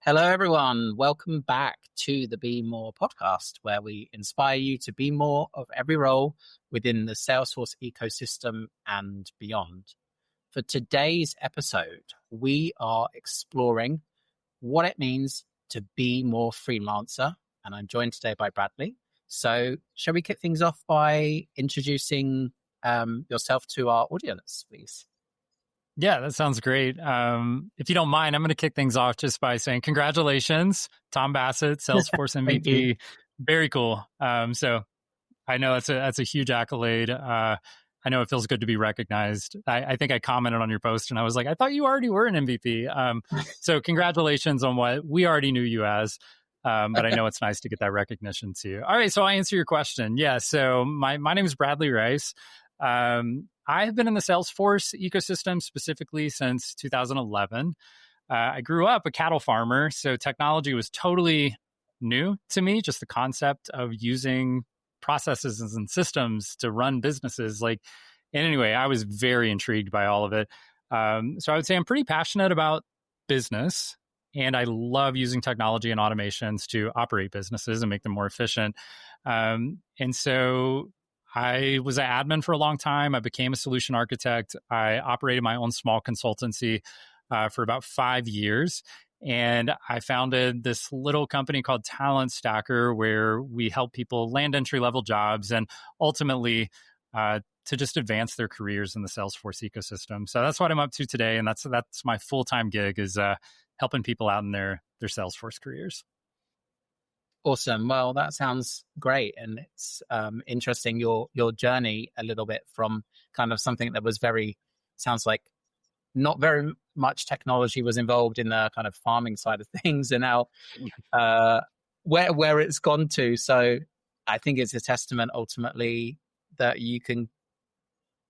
Hello, everyone. Welcome back to the Be More podcast, where we inspire you to be more of every role within the Salesforce ecosystem and beyond. For today's episode, we are exploring what it means to be more freelancer. And I'm joined today by Bradley. So shall we kick things off by introducing yourself to our audience, please? Yeah, that sounds great. If you don't mind, I'm going to kick things off just by saying congratulations, Tom Bassett, Salesforce Thank you. MVP. Very cool. So I know that's a huge accolade. I know it feels good to be recognized. I think I commented on your post and I was like, I thought you already were an MVP. So congratulations on what we already knew you as. But I know it's nice to get that recognition too. All right, so I answer your question. Yeah, so my name is Bradley Rice. I have been in the Salesforce ecosystem specifically since 2011. I grew up a cattle farmer, so technology was totally new to me, just the concept of using processes and systems to run businesses. And anyway, I was very intrigued by all of it. So I would say I'm pretty passionate about business, and I love using technology and automations to operate businesses and make them more efficient. And so I was an admin for a long time. I became a solution architect. I operated my own small consultancy for about 5 years. And I founded this little company called Talent Stacker, where we help people land entry-level jobs and ultimately to just advance their careers in the Salesforce ecosystem. So that's what I'm up to today. And that's my full-time gig, is helping people out in their Salesforce careers. Awesome. Well, that sounds great. And it's interesting, your journey a little bit from kind of something that was sounds like not very much technology was involved in the kind of farming side of things, and now where it's gone to. So I think it's a testament ultimately that you can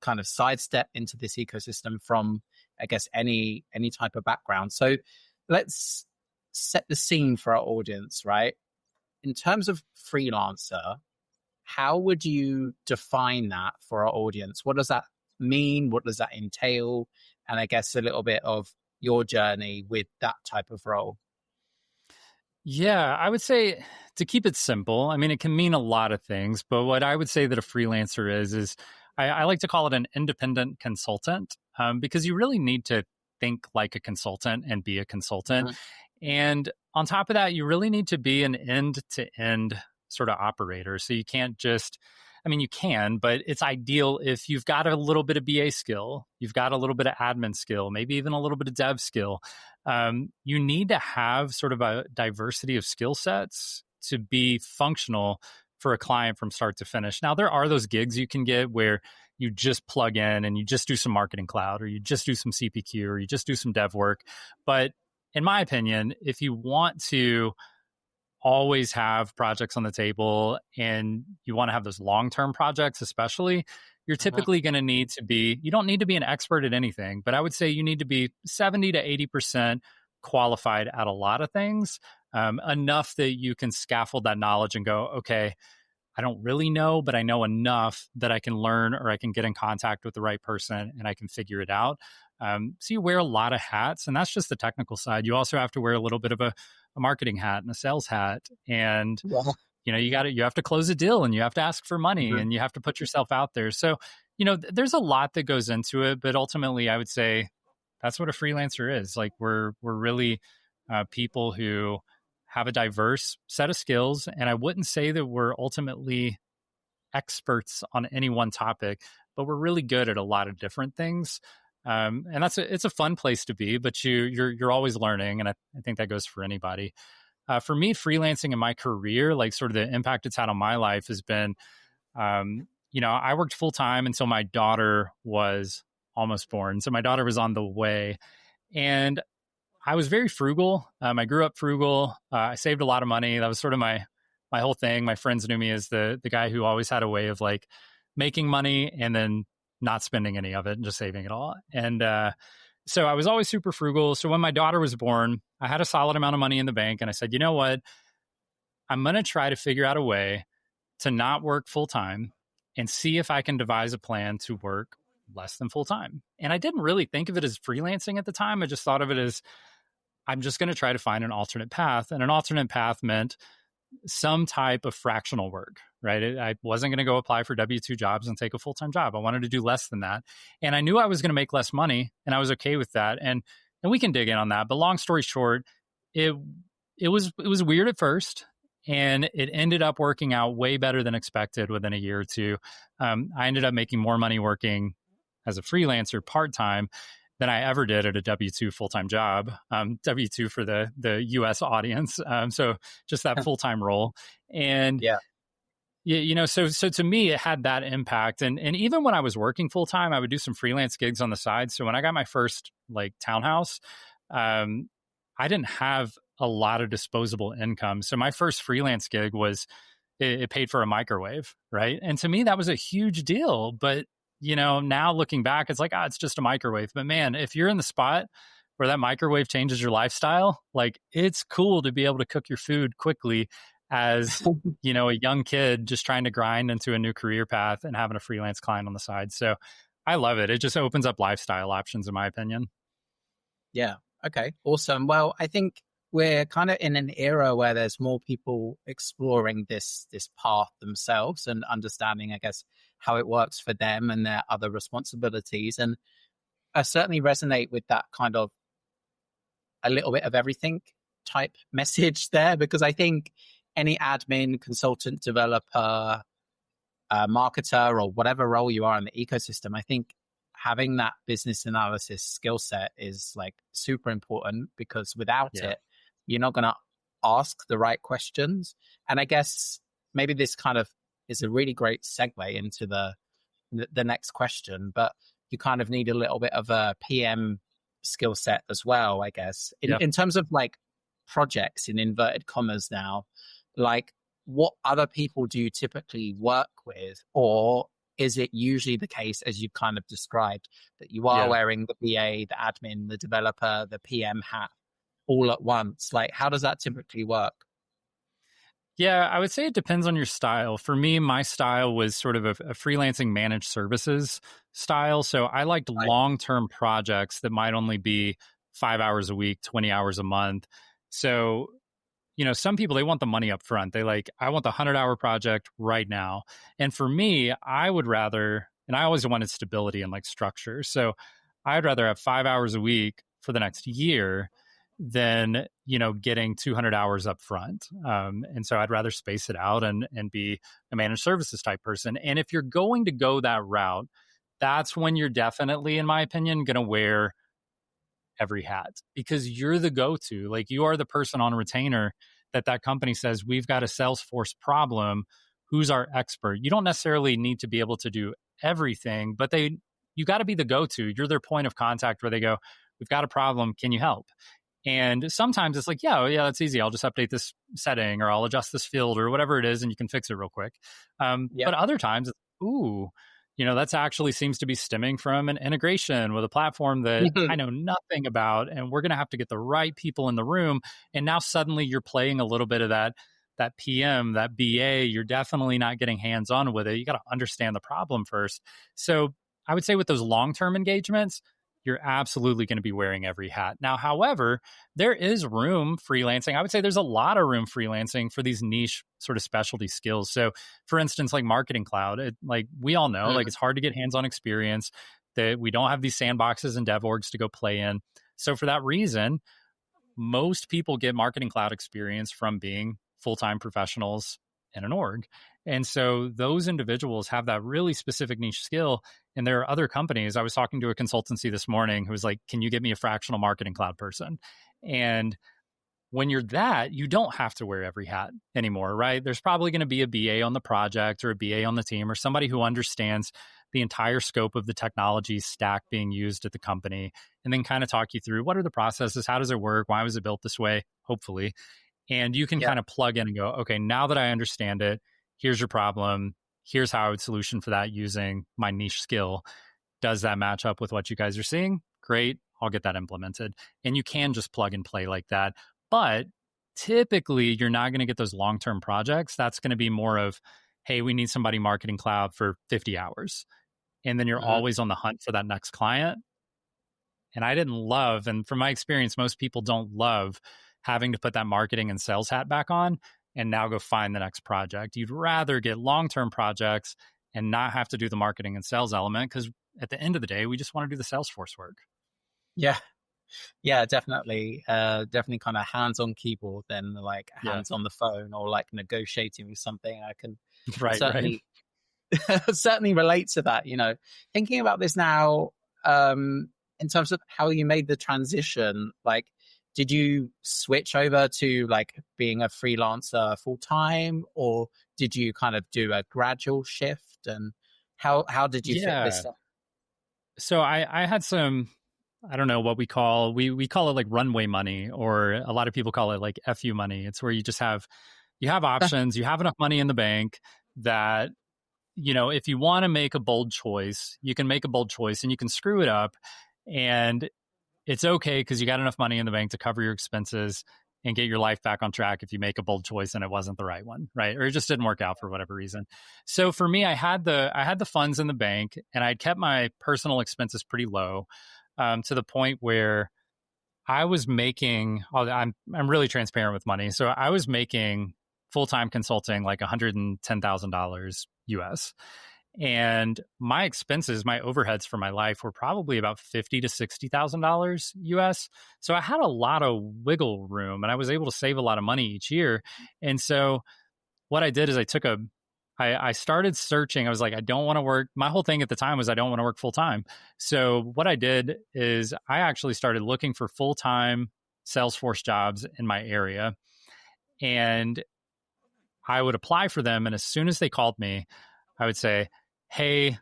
kind of sidestep into this ecosystem from, I guess, any type of background. So let's set the scene for our audience, right? In terms of freelancer, how would you define that for our audience? What does that mean? What does that entail? And I guess a little bit of your journey with that type of role. Yeah, I would say, to keep it simple, I mean, it can mean a lot of things, but what I would say that a freelancer is I like to call it an independent consultant, because you really need to think like a consultant and be a consultant. And on top of that, you really need to be an end-to-end sort of operator. So you can't you can, but it's ideal if you've got a little bit of BA skill, you've got a little bit of admin skill, maybe even a little bit of dev skill. You need to have sort of a diversity of skill sets to be functional for a client from start to finish. Now, there are those gigs you can get where you just plug in and you just do some marketing cloud, or you just do some CPQ, or you just do some dev work. But in my opinion, if you want to always have projects on the table and you want to have those long-term projects, especially, you're typically going to need to be, you don't need to be an expert at anything, but I would say you need to be 70 to 80% qualified at a lot of things, enough that you can scaffold that knowledge and go, okay, I don't really know, but I know enough that I can learn, or I can get in contact with the right person and I can figure it out. So you wear a lot of hats, and that's just the technical side. You also have to wear a little bit of a marketing hat and a sales hat. And, you have to close a deal, and you have to ask for money, and you have to put yourself out there. So, there's a lot that goes into it, but ultimately I would say that's what a freelancer is. Like, we're really people who have a diverse set of skills. And I wouldn't say that we're ultimately experts on any one topic, but we're really good at a lot of different things. And it's a fun place to be, but you're always learning. And I think that goes for anybody. For me, freelancing in my career, like sort of the impact it's had on my life has been, I worked full time until my daughter was almost born. So my daughter was on the way, and I was very frugal. I grew up frugal. I saved a lot of money. That was sort of my whole thing. My friends knew me as the guy who always had a way of like making money and then not spending any of it and just saving it all. And so I was always super frugal. So when my daughter was born, I had a solid amount of money in the bank. And I said, you know what? I'm going to try to figure out a way to not work full time and see if I can devise a plan to work less than full time. And I didn't really think of it as freelancing at the time. I just thought of it as, I'm just going to try to find an alternate path. And an alternate path meant some type of fractional work, right? I wasn't going to go apply for W-2 jobs and take a full-time job. I wanted to do less than that. And I knew I was going to make less money, and I was okay with that. And we can dig in on that. But long story short, it was weird at first, and it ended up working out way better than expected within a year or two. I ended up making more money working as a freelancer part-time than I ever did at a W-2 full-time job, W-2 for the US audience. So just that full-time role. And, Yeah. so to me, it had that impact. And even when I was working full-time, I would do some freelance gigs on the side. So when I got my first townhouse, I didn't have a lot of disposable income. So my first freelance gig was, it paid for a microwave, right? And to me, that was a huge deal. But now looking back, it's like, it's just a microwave. But man, if you're in the spot where that microwave changes your lifestyle, it's cool to be able to cook your food quickly as, a young kid just trying to grind into a new career path and having a freelance client on the side. So I love it. It just opens up lifestyle options, in my opinion. Yeah. Okay. Awesome. Well, I think we're kind of in an era where there's more people exploring this path themselves and understanding, I guess, how it works for them and their other responsibilities. And I certainly resonate with that kind of a little bit of everything type message there, because I think any admin, consultant, developer, marketer, or whatever role you are in the ecosystem, I think having that business analysis skill set is super important, because without it, you're not going to ask the right questions. And I guess maybe this kind of is a really great segue into the next question, but you kind of need a little bit of a PM skill set as well, I guess, in terms of projects in inverted commas now. What other people do you typically work with, or is it usually the case, as you kind of described, that you are wearing the BA, the admin, the developer, the PM hat all at once? How does that typically work? Yeah, I would say it depends on your style. For me, my style was sort of a freelancing managed services style. So I liked long-term projects that might only be 5 hours a week, 20 hours a month. So, some people, they want the money up front. They I want the 100-hour project right now. And for me, I would rather, and I always wanted stability and structure. So I'd rather have 5 hours a week for the next year than getting 200 hours up front. And so I'd rather space it out and be a managed services type person. And if you're going to go that route, that's when you're definitely, in my opinion, going to wear every hat, because you're the go-to. You are the person on retainer that company says, we've got a Salesforce problem. Who's our expert? You don't necessarily need to be able to do everything, but you got to be the go-to. You're their point of contact where they go, we've got a problem. Can you help? And sometimes it's yeah, that's easy. I'll just update this setting, or I'll adjust this field, or whatever it is, and you can fix it real quick. But other times, that's actually seems to be stemming from an integration with a platform that I know nothing about, and we're going to have to get the right people in the room. And now suddenly you're playing a little bit of that PM, that BA. You're definitely not getting hands-on with it. You got to understand the problem first. So I would say with those long-term engagements, you're absolutely going to be wearing every hat. Now, however, there is room freelancing. I would say there's a lot of room freelancing for these niche sort of specialty skills. So for instance, Marketing Cloud, we all know, it's hard to get hands-on experience, that we don't have these sandboxes and dev orgs to go play in. So for that reason, most people get Marketing Cloud experience from being full-time professionals in an org. And so those individuals have that really specific niche skill. And there are other companies. I was talking to a consultancy this morning who was like, can you get me a fractional Marketing Cloud person? And when you're that, you don't have to wear every hat anymore, right? There's probably going to be a BA on the project, or a BA on the team, or somebody who understands the entire scope of the technology stack being used at the company, and then kind of talk you through, what are the processes? How does it work? Why was it built this way? Hopefully. And you can kind of plug in and go, okay, now that I understand it, here's your problem. Here's how I would solution for that using my niche skill. Does that match up with what you guys are seeing? Great. I'll get that implemented. And you can just plug and play like that. But typically, you're not going to get those long-term projects. That's going to be more of, hey, we need somebody Marketing Cloud for 50 hours. And then you're always on the hunt for that next client. And I didn't love, and from my experience, most people don't love having to put that marketing and sales hat back on and now go find the next project. You'd rather get long-term projects and not have to do the marketing and sales element, because at the end of the day, we just want to do the Salesforce work. Yeah. Yeah, definitely. Definitely kind of hands on keyboard than like hands on the phone or like negotiating with something. I can certainly certainly relate to that. Thinking about this now, in terms of how you made the transition, like, did you switch over to like being a freelancer full time, or did you kind of do a gradual shift? And how did you fit this up? So I had some, I don't know what we call it like runway money, or a lot of people call it like FU money. It's where you have options, you have enough money in the bank that, if you want to make a bold choice, you can make a bold choice and you can screw it up. And it's okay because you got enough money in the bank to cover your expenses and get your life back on track if you make a bold choice and it wasn't the right one, right? Or it just didn't work out for whatever reason. So for me, I had the funds in the bank, and I'd kept my personal expenses pretty low, to the point where I was making, I'm really transparent with money. So I was making full-time consulting like $110,000 US. And my expenses, my overheads for my life were probably about $50,000 to $60,000 US. So I had a lot of wiggle room, and I was able to save a lot of money each year. And so what I did is I started searching. I was like, I don't want to work. My whole thing at the time was I don't want to work full time. So what I did is I actually started looking for full-time Salesforce jobs in my area, and I would apply for them. And as soon as they called me, I would say, hey,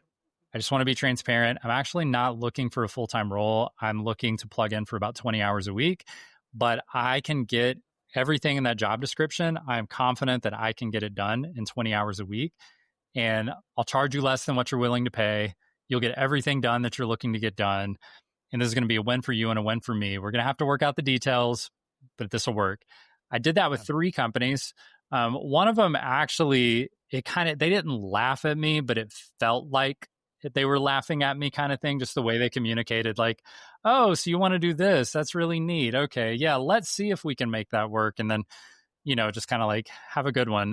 I just want to be transparent. I'm actually not looking for a full-time role. I'm looking to plug in for about 20 hours a week, but I can get everything in that job description. I'm confident that I can get it done in 20 hours a week, and I'll charge you less than what you're willing to pay. You'll get everything done that you're looking to get done. And this is going to be a win for you and a win for me. We're going to have to work out the details, but this will work. I did that with 3 companies. One of them actually, they didn't laugh at me, but it felt like they were laughing at me kind of thing, just the way they communicated, like, oh, so you want to do this? That's really neat. Okay. Yeah. Let's see if we can make that work. And then, just kind of like, have a good one.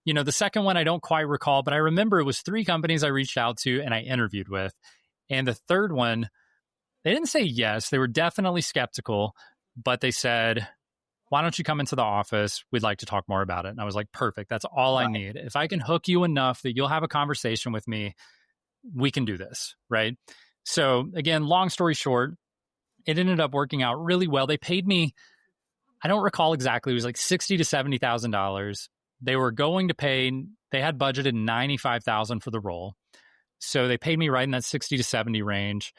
The second one, I don't quite recall, but I remember it was 3 companies I reached out to and I interviewed with. And the third one, they didn't say yes. They were definitely skeptical, but they said, why don't you come into the office? We'd like to talk more about it. And I was like, perfect. That's all I need. If I can hook you enough that you'll have a conversation with me, we can do this, right? So again, long story short, it ended up working out really well. They paid me, I don't recall exactly, it was like $60,000 to $70,000. They were going to pay, they had budgeted $95,000 for the role. So they paid me right in that 60 to 70 range.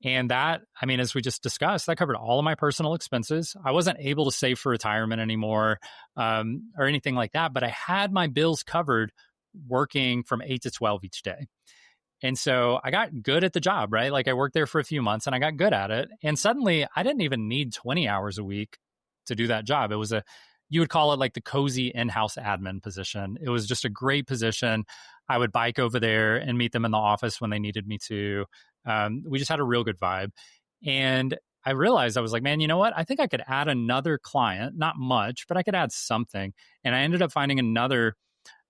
And that, as we just discussed, that covered all of my personal expenses. I wasn't able to save for retirement anymore, or anything like that, but I had my bills covered working from 8 to 12 each day. And so I got good at the job, right? Like I worked there for a few months and I got good at it. And suddenly I didn't even need 20 hours a week to do that job. It was you would call it like the cozy in-house admin position. It was just a great position. I would bike over there and meet them in the office when they needed me to. We just had a real good vibe. And I realized, I was like, man, you know what? I think I could add another client, not much, but I could add something. And I ended up finding another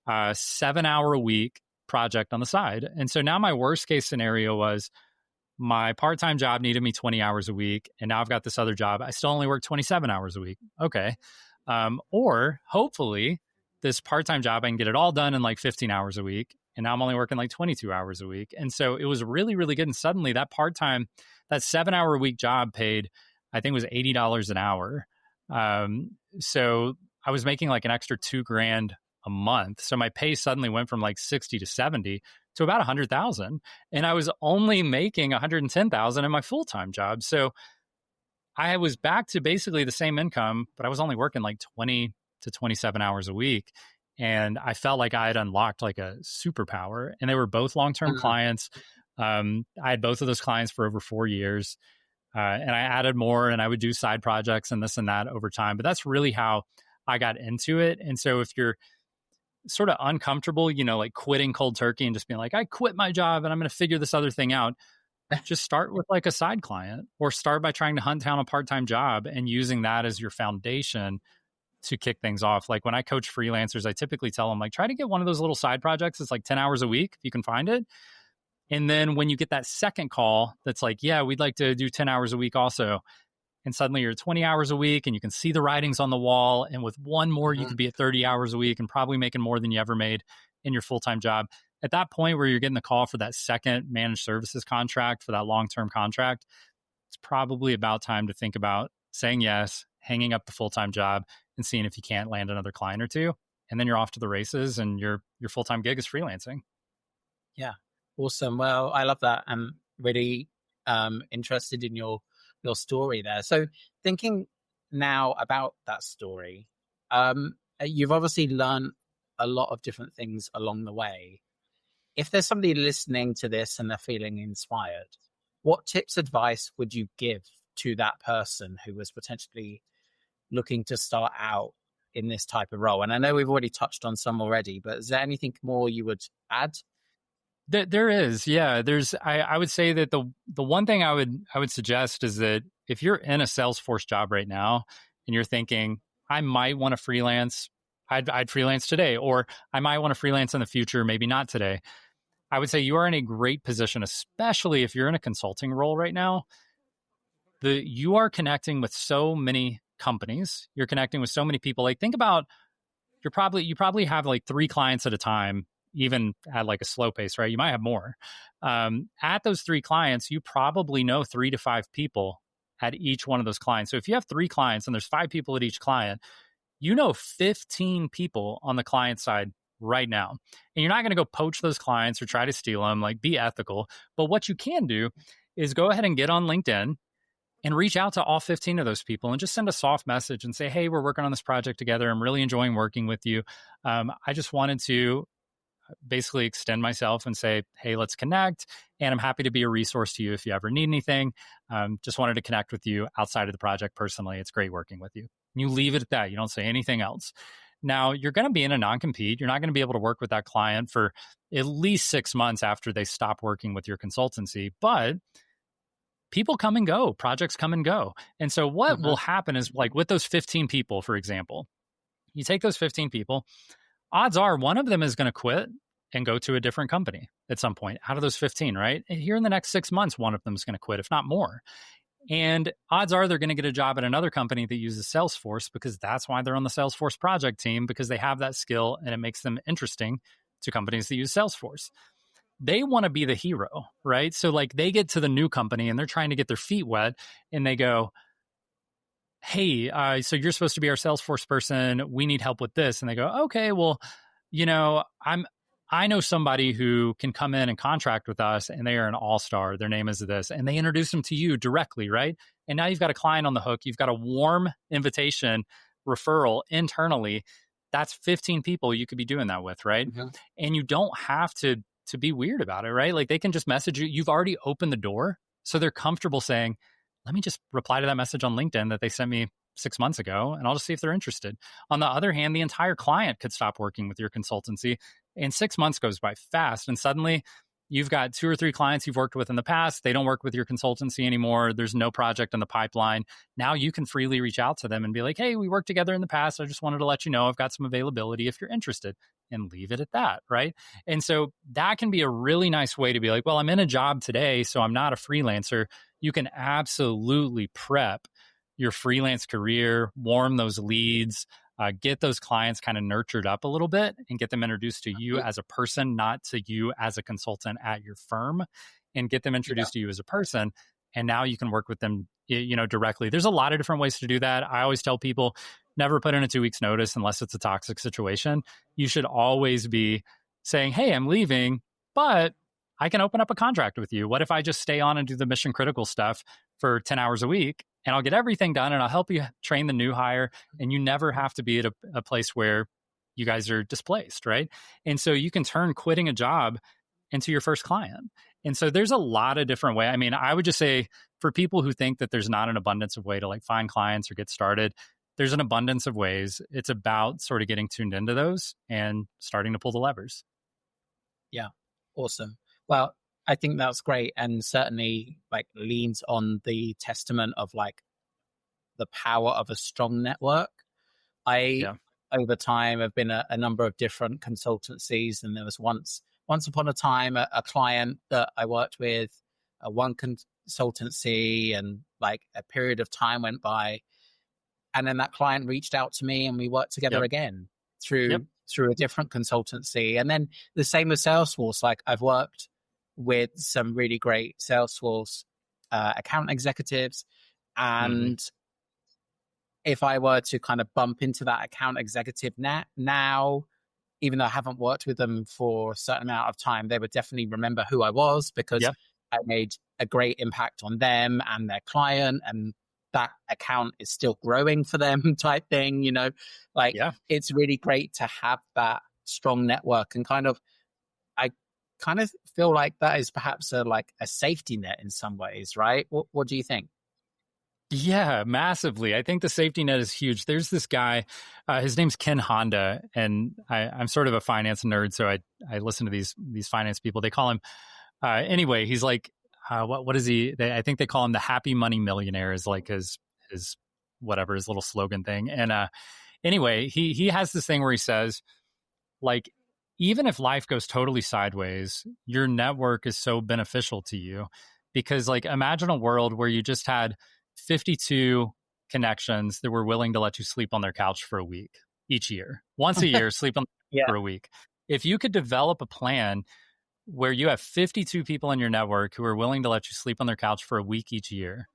7-hour-a-week project on the side. And so now my worst case scenario was my part-time job needed me 20 hours a week. And now I've got this other job. I still only work 27 hours a week. Okay. Or hopefully this part-time job, I can get it all done in like 15 hours a week. And now I'm only working like 22 hours a week. And so it was really, really good. And suddenly that part-time, that 7-hour-a-week job paid, I think it was $80 an hour. So I was making like an extra $2,000 a month. So my pay suddenly went from like 60 to 70 to about 100,000. And I was only making 110,000 in my full-time job. So I was back to basically the same income, but I was only working like 20 to 27 hours a week. And I felt like I had unlocked like a superpower. And they were both long-term clients. I had both of those clients for over 4 years. And I added more, and I would do side projects and this and that over time. But that's really how I got into it. And so if you're sort of uncomfortable, like quitting cold turkey and just being like, I quit my job and I'm going to figure this other thing out, just start with like a side client, or start by trying to hunt down a part-time job and using that as your foundation to kick things off. Like when I coach freelancers, I typically tell them, like, try to get one of those little side projects. It's like 10 hours a week if you can find it. And then when you get that second call that's like, yeah, we'd like to do 10 hours a week also, and suddenly you're at 20 hours a week and you can see the writings on the wall. And with one more, you could be at 30 hours a week and probably making more than you ever made in your full-time job. At that point where you're getting the call for that second managed services contract, for that long-term contract, it's probably about time to think about saying yes, hanging up the full-time job, and seeing if you can't land another client or two. And then you're off to the races, and your full-time gig is freelancing. Yeah. Awesome. Well, I love that. I'm really interested in your story there. So thinking now about that story, you've obviously learned a lot of different things along the way. If there's somebody listening to this and they're feeling inspired, what tips, advice would you give to that person who was potentially looking to start out in this type of role? And I know we've already touched on some already, but is there anything more you would add? There is, yeah. I would say that the one thing I would suggest is that if you're in a Salesforce job right now and you're thinking, I might want to freelance, I'd freelance today, or I might want to freelance in the future, maybe not today. I would say you are in a great position, especially if you're in a consulting role right now. You are connecting with so many companies. You're connecting with so many people. Like, think about, you probably have like 3 clients at a time, even at like a slow pace, right? You might have more. At those 3 clients, you probably know 3 to 5 people at each one of those clients. So if you have 3 clients and there's 5 people at each client, you know 15 people on the client side right now. And you're not going to go poach those clients or try to steal them, like, be ethical. But what you can do is go ahead and get on LinkedIn and reach out to all 15 of those people and just send a soft message and say, hey, we're working on this project together. I'm really enjoying working with you. I just wanted to basically extend myself and say, hey, let's connect. And I'm happy to be a resource to you if you ever need anything. Just wanted to connect with you outside of the project personally. It's great working with you. And you leave it at that. You don't say anything else. Now, you're going to be in a non-compete. You're not going to be able to work with that client for at least 6 months after they stop working with your consultancy. But people come and go. Projects come and go. And so what will happen is, like with those 15 people, for example, you take those 15 people, odds are one of them is going to quit and go to a different company at some point out of those 15, right? And here in the next 6 months, one of them is going to quit, if not more. And odds are they're going to get a job at another company that uses Salesforce, because that's why they're on the Salesforce project team, because they have that skill and it makes them interesting to companies that use Salesforce. They want to be the hero, right? So like they get to the new company and they're trying to get their feet wet and they go, hey, so you're supposed to be our Salesforce person. We need help with this. And they go, okay, well, I know somebody who can come in and contract with us, and they are an all-star. Their name is this. And they introduce them to you directly, right? And now you've got a client on the hook. You've got a warm invitation referral internally. That's 15 people you could be doing that with, right? Mm-hmm. And you don't have to be weird about it, right? Like they can just message you. You've already opened the door. So they're comfortable saying, let me just reply to that message on LinkedIn that they sent me 6 months ago, and I'll just see if they're interested. On the other hand, the entire client could stop working with your consultancy, and 6 months goes by fast. And suddenly you've got 2 or 3 clients you've worked with in the past. They don't work with your consultancy anymore. There's no project in the pipeline. Now you can freely reach out to them and be like, hey, we worked together in the past. I just wanted to let you know I've got some availability if you're interested, and leave it at that, right? And so that can be a really nice way to be like, well, I'm in a job today, so I'm not a freelancer. You can absolutely prep your freelance career, warm those leads, get those clients kind of nurtured up a little bit and get them introduced to you as a person, not to you as a consultant at your firm, and get them introduced to you as a person. And now you can work with them, directly. There's a lot of different ways to do that. I always tell people, never put in a 2 weeks notice unless it's a toxic situation. You should always be saying, hey, I'm leaving, but I can open up a contract with you. What if I just stay on and do the mission critical stuff for 10 hours a week, and I'll get everything done, and I'll help you train the new hire, and you never have to be at a place where you guys are displaced, right? And so you can turn quitting a job into your first client. And so there's a lot of different ways. I mean, I would just say for people who think that there's not an abundance of way to like find clients or get started, there's an abundance of ways. It's about sort of getting tuned into those and starting to pull the levers. Yeah. Awesome. Well, I think that's great, and certainly like leans on the testament of like the power of a strong network. I, Yeah. over time, have been a number of different consultancies, and there was once upon a time a client that I worked with, one consultancy, and like a period of time went by, and then that client reached out to me, and we worked together Yep. again Yep. through a different consultancy, and then the same with Salesforce. Like I've worked with some really great Salesforce account executives, Mm-hmm. and if I were to kind of bump into that account executive now, even though I haven't worked with them for a certain amount of time, they would definitely remember who I was because Yep. I made a great impact on them and their client, and that account is still growing for them type thing, you know, like Yeah. it's really great to have that strong network, and I kind of feel like that is perhaps like a safety net in some ways, right? What do you think? Yeah, massively. I think the safety net is huge. There's this guy, his name's Ken Honda, and I'm sort of a finance nerd, so I listen to these finance people. They call him anyway. He's like, what is he? I think they call him the Happy Money Millionaire. Is like his whatever his little slogan thing. And anyway, he has this thing where he says, like, even if life goes totally sideways, your network is so beneficial to you because, like, imagine a world where you just had 52 connections that were willing to let you sleep on their couch for a week each year. Once a year, sleep on Yeah. for a week. If you could develop a plan where you have 52 people in your network who are willing to let you sleep on their couch for a week each year,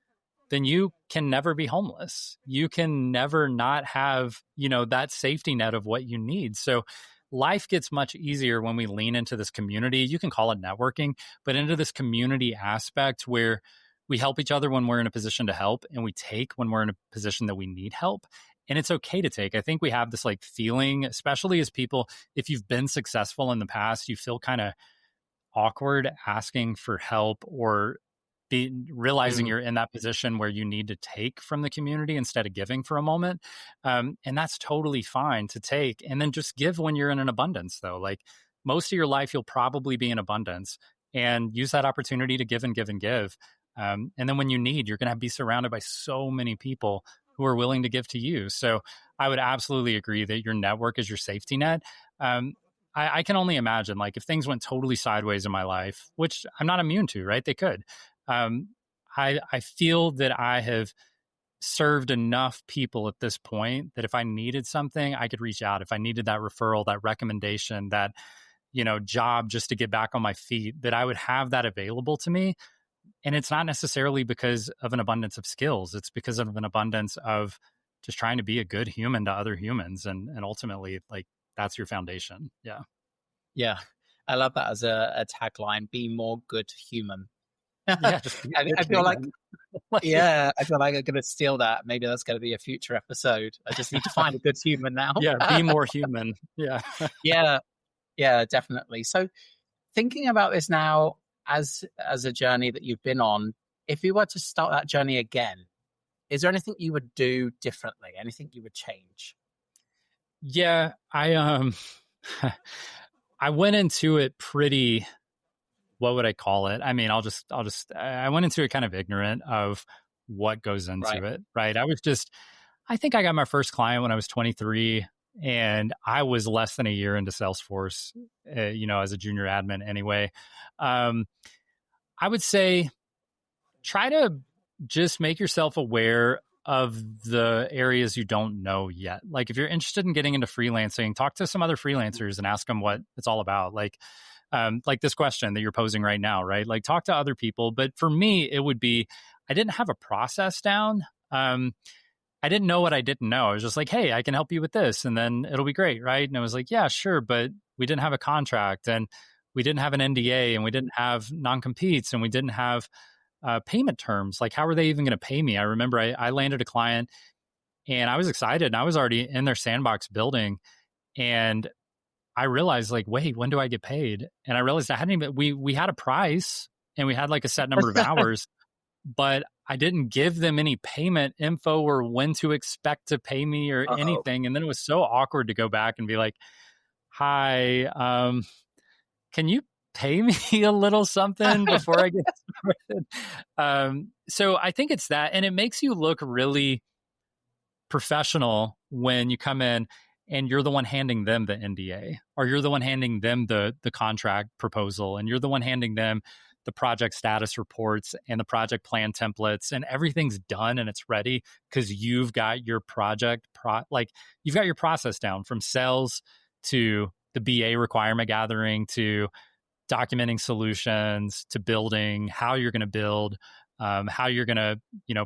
then you can never be homeless. You can never not have, that safety net of what you need. So life gets much easier when we lean into this community. You can call it networking, but into this community aspect where we help each other when we're in a position to help, and we take when we're in a position that we need help. And it's okay to take. I think we have this like feeling, especially as people, if you've been successful in the past, you feel kind of awkward asking for help or realizing Mm, you're in that position where you need to take from the community instead of giving for a moment. And that's totally fine to take. And then just give when you're in an abundance, though. Like most of your life, you'll probably be in abundance, and use that opportunity to give and give and give. And then when you need, you're going to be surrounded by so many people who are willing to give to you. So I would absolutely agree that your network is your safety net. Um, I can only imagine, like, if things went totally sideways in my life, which I'm not immune to, right? They could. Um, I feel that I have served enough people at this point that if I needed something, I could reach out. If I needed that referral, that recommendation, that job just to get back on my feet, that I would have that available to me. And it's not necessarily because of an abundance of skills. It's because of an abundance of just trying to be a good human to other humans, and ultimately, like, that's your foundation. Yeah. yeah, I love that as a tagline. Be more good human. I, Yeah. Just be a good I feel like, human. Like, yeah, I feel like I'm going to steal that. Maybe that's going to be a future episode. I just need to find a good human now. yeah. Be more human. Yeah. Yeah, yeah, definitely. So thinking about this now as a journey that you've been on, if you were to start that journey again, is there anything you would do differently? Anything you would change? Yeah. I went into it pretty, what would I call it? I mean, I went into it kind of ignorant of what goes Right. into it, right? I think I got my first client when I was 23, and I was less than a year into Salesforce, as a junior admin anyway. Um, I would say try to just make yourself aware of the areas you don't know yet. Like if you're interested in getting into freelancing, talk to some other freelancers and ask them what it's all about. Like this question that you're posing right now, right? Like talk to other people. But for me, it would be, I didn't have a process down. I didn't know what I didn't know. I was just like, hey, I can help you with this, and then it'll be great, right? And I was like, yeah, sure. But we didn't have a contract, and we didn't have an NDA, and we didn't have non-competes, and we didn't have payment terms. Like, how are they even going to pay me? I remember I landed a client, and I was excited, and I was already in their sandbox building, and I realized, like, wait, when do I get paid? And I realized I hadn't even, we had a price, and we had like a set number of hours, but I didn't give them any payment info or when to expect to pay me or Uh-oh. anything. And then it was so awkward to go back and be like, hi, can you pay me a little something before I get started. So I think it's that, and it makes you look really professional when you come in and you're the one handing them the NDA, or you're the one handing them the contract proposal, and you're the one handing them the project status reports and the project plan templates, and everything's done and it's ready because you've got your you've got your process down, from sales to the BA requirement gathering to documenting solutions to building, how you're going to build, how you're going to,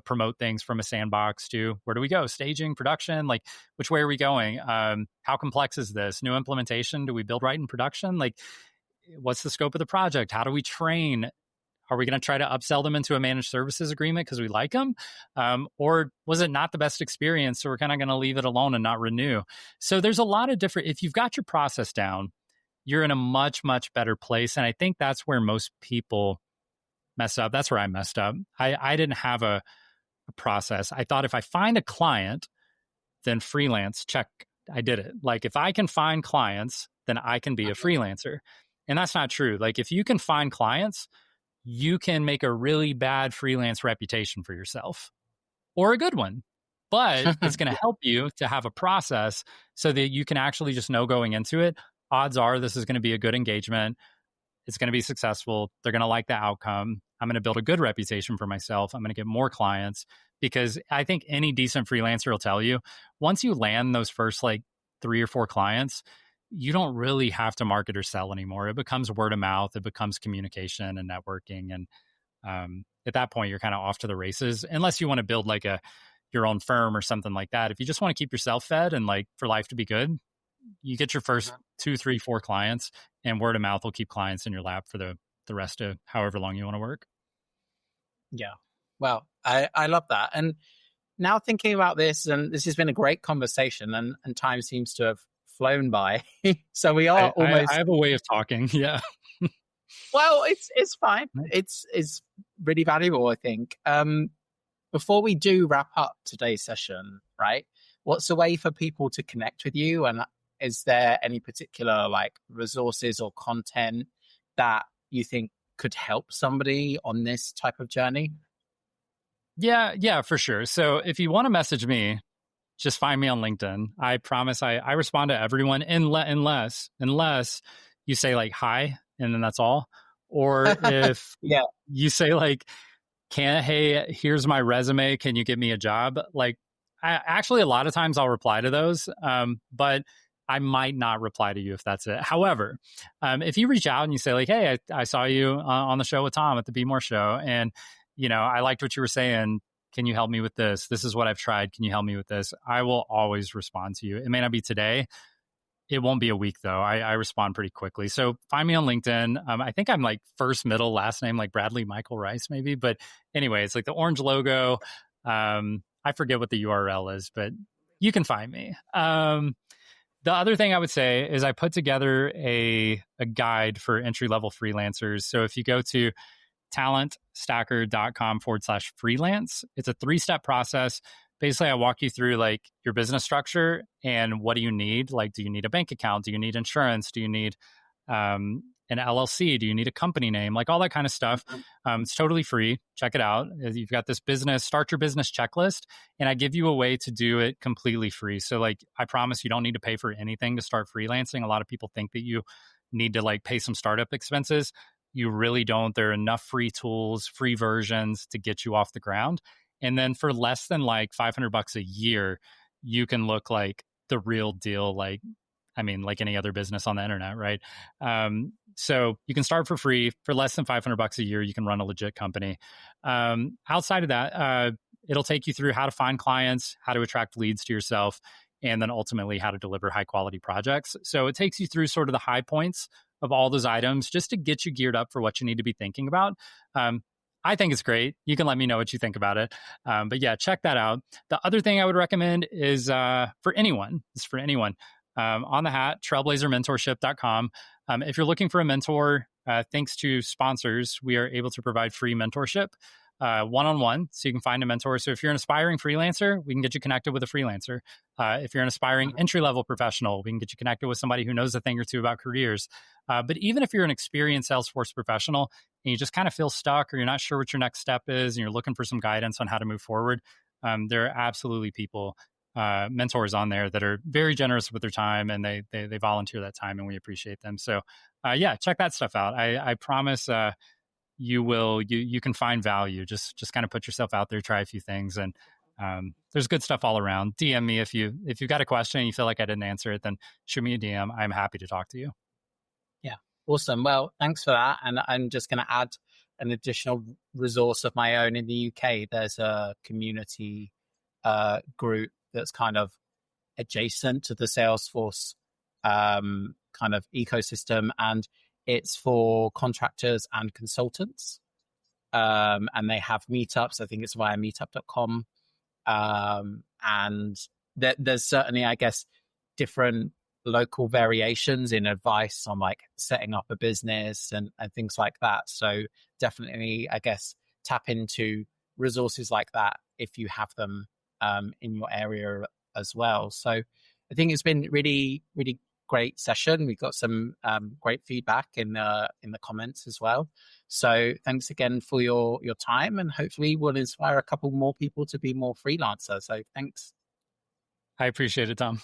promote things from a sandbox to where do we go? Staging, production, like which way are we going? How complex is this? New implementation? Do we build right in production? Like, what's the scope of the project? How do we train? Are we going to try to upsell them into a managed services agreement because we like them? Or was it not the best experience? So we're kind of going to leave it alone and not renew. So there's a lot of different, if you've got your process down, you're in a much, much better place. And I think that's where most people mess up. That's where I messed up. I didn't have a process. I thought if I find a client, then freelance, check, I did it. Like if I can find clients, then I can be a freelancer. And that's not true. Like if you can find clients, you can make a really bad freelance reputation for yourself, or a good one. But it's going to help you to have a process so that you can actually just know going into it, odds are this is going to be a good engagement. It's going to be successful. They're going to like the outcome. I'm going to build a good reputation for myself. I'm going to get more clients, because I think any decent freelancer will tell you, once you land those first like 3 or 4 clients, you don't really have to market or sell anymore. It becomes word of mouth. It becomes communication and networking. And at that point, you're kind of off to the races, unless you want to build like your own firm or something like that. If you just want to keep yourself fed and like for life to be good, you get your first 2, 3, 4 clients, and word of mouth will keep clients in your lap for the rest of however long you want to work. Yeah. Well, I love that. And now thinking about this, and this has been a great conversation, and time seems to have flown by. So we are almost... I have a way of talking. Yeah. Well, it's fine. It's really valuable, I think. Before we do wrap up today's session, right? What's a way for people to connect with you? And is there any particular like resources or content that you think could help somebody on this type of journey? Yeah, for sure. So if you want to message me, just find me on LinkedIn. I promise I respond to everyone unless you say like hi and then that's all. Or if you say like, hey, here's my resume, can you give me a job? Like actually a lot of times I'll reply to those, but I might not reply to you if that's it. However, if you reach out and you say like, hey, I saw you on the show with Tom at the Be More show, and I liked what you were saying. Can you help me with this? This is what I've tried. Can you help me with this? I will always respond to you. It may not be today. It won't be a week though. I respond pretty quickly. So find me on LinkedIn. I think I'm like first, middle, last name, like Bradley Michael Rice maybe. But anyway, it's like the orange logo. I forget what the URL is, but you can find me. The other thing I would say is I put together a guide for entry-level freelancers. So if you go to talentstacker.com/freelance, it's a 3-step process. Basically, I walk you through like your business structure and what do you need? Like, do you need a bank account? Do you need insurance? Do you need an LLC? Do you need a company name? Like all that kind of stuff. It's totally free. Check it out. You've got this start your business checklist, and I give you a way to do it completely free. So like, I promise you don't need to pay for anything to start freelancing. A lot of people think that you need to like pay some startup expenses. You really don't. There are enough free tools, free versions to get you off the ground. And then for less than like $500 a year, you can look like the real deal. Like any other business on the internet, right? So you can start for free. For less than $500 a year, you can run a legit company. Outside of that, it'll take you through how to find clients, how to attract leads to yourself, and then ultimately how to deliver high quality projects. So it takes you through sort of the high points of all those items just to get you geared up for what you need to be thinking about. I think it's great. You can let me know what you think about it. But yeah, check that out. The other thing I would recommend is for anyone. On the hat, trailblazermentorship.com. If you're looking for a mentor, thanks to sponsors, we are able to provide free mentorship one-on-one, so you can find a mentor. So if you're an aspiring freelancer, we can get you connected with a freelancer. If you're an aspiring entry-level professional, we can get you connected with somebody who knows a thing or two about careers. But even if you're an experienced Salesforce professional and you just kind of feel stuck or you're not sure what your next step is and you're looking for some guidance on how to move forward, there are absolutely people, mentors on there that are very generous with their time, and they volunteer that time, and we appreciate them. So yeah, check that stuff out. I promise you can find value. Just kind of put yourself out there, try a few things, and there's good stuff all around. DM me if you've got a question and you feel like I didn't answer it, then shoot me a DM. I'm happy to talk to you. Yeah, awesome. Well, thanks for that. And I'm just going to add an additional resource of my own in the UK. There's a community group that's kind of adjacent to the Salesforce kind of ecosystem, and it's for contractors and consultants. And they have meetups. I think it's via meetup.com. And there's certainly, I guess, different local variations in advice on like setting up a business and things like that. So definitely, I guess, tap into resources like that if you have them in your area as well. So I think it's been really, really great session. We got some great feedback in the comments as well. So thanks again for your time, and hopefully we'll inspire a couple more people to be more freelancers. So thanks. I appreciate it, Tom.